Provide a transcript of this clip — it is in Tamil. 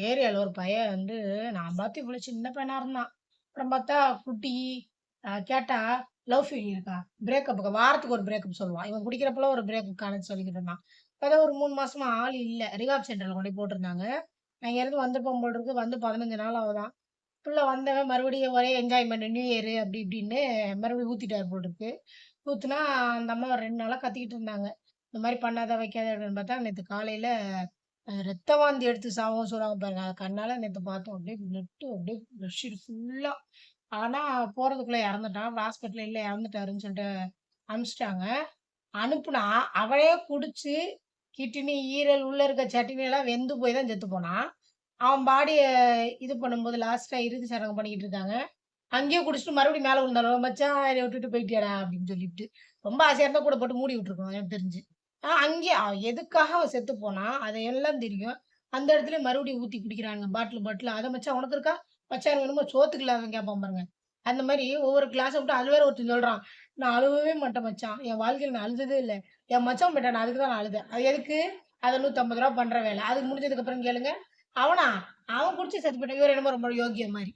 ஏரியால ஒரு பையன் வந்து நான் பார்த்து இவ்வளோ சின்ன பையனா இருந்தான். அப்புறம் பார்த்தா குட்டி. கேட்டா லவ் ஃபெயிலியர் இருக்கா? பிரேக்கப்புக்கு வாரத்துக்கு ஒரு பிரேக்கப் சொல்லுவான். இவன் குடிக்கிறப்பலாம் ஒரு பிரேக்கப்கானது சொல்லிக்கிட்டு இருந்தான். இப்பதான் ஒரு 3 மாசமா ஆள் இல்ல. ரிஹாப் சென்டர்ல கொண்டு போய் போட்டுருந்தாங்க. நான் இங்கேருந்து வந்திருப்போம் போல இருக்கு. வந்து 15 நாள் ஆகுதாம். புள்ள வந்தவன் மறுபடியும் ஒரே என்ஜாய்மெண்ட் நியூ இயர் அப்படி இப்படின்னு மறுபடியும் ஊத்திட்டாரு போல இருக்கு. ஊத்துனா அந்த அம்மா ஒரு 2 நாளா கத்திக்கிட்டு இருந்தாங்க. இந்த மாரி பண்ணாத, வைக்காத அப்படின்னு பார்த்தா நேத்து காலையில ரத்த வாந்தி எடுத்து சாவும் சொல்லுவாங்க பாருங்க. அத கண்ணால நேத்து பார்த்தோம். அப்படியே பிளட் அப்படியே பெட்ஷீட் ஃபுல்லா. ஆனா போறதுக்குள்ள இறந்துட்டான். அப்புறம் ஹாஸ்பிட்டல்ல இல்ல இறந்துட்டாருன்னு சொல்லிட்டு அனுப்பிச்சுட்டாங்க. அனுப்புனா அவனே குடிச்சு கிட்னி, ஈரல் உள்ள இருக்க சட்டினி எல்லாம் வெந்து போய் தான் செத்து போனான். அவன் பாடிய இது பண்ணும்போது லாஸ்ட்டா இறுதி சடங்கு பண்ணிக்கிட்டு இருக்காங்க. அங்கேயே குடிச்சுட்டு மறுபடியும் மேல விழுந்தாலும், "மச்சான் என்னைய விட்டுட்டு போயிட்டியாடா" அப்படின்னு சொல்லிட்டு. ரொம்ப ஆசையா இருந்தா கூட போட்டு மூடி விட்டுருக்கணும் எனக்கு தெரிஞ்சு. அங்கேயே எதுக்காக அவன் செத்து போனான், அது எல்லாம் தெரியும். அந்த இடத்துலயே மறுபடியும் ஊத்தி குடிக்கிறானுங்க பாட்டில் பாட்டிலா. "அத மச்சான் உனக்கு இருக்கா? மச்சான் எனக்கு என்னமோ சோத்துக்கு இல்லாதவன்" கேட்பான் பாருங்க. அந்த மாரி ஒவ்வொரு கிளாஸ விட்டு அது வேற ஒருத்தன் சொல்றான். "நான் அழுவவே மாட்டேன் மச்சான். என் வாழ்க்கையில நான் அழுததே இல்ல. என் மச்சான் போயிட்டான் அதுக்கு தான் நான் அழுதேன்." அது எதுக்கு? அது ரூ. 150 பண்ற வேலை. அது முடிஞ்சதுக்கு அப்புறம் கேளுங்க. அவனா? அவன் குடிச்சு செத்து போயிட்டான். இவரு என்னமோ ரொம்ப யோக்கியன் மாரி.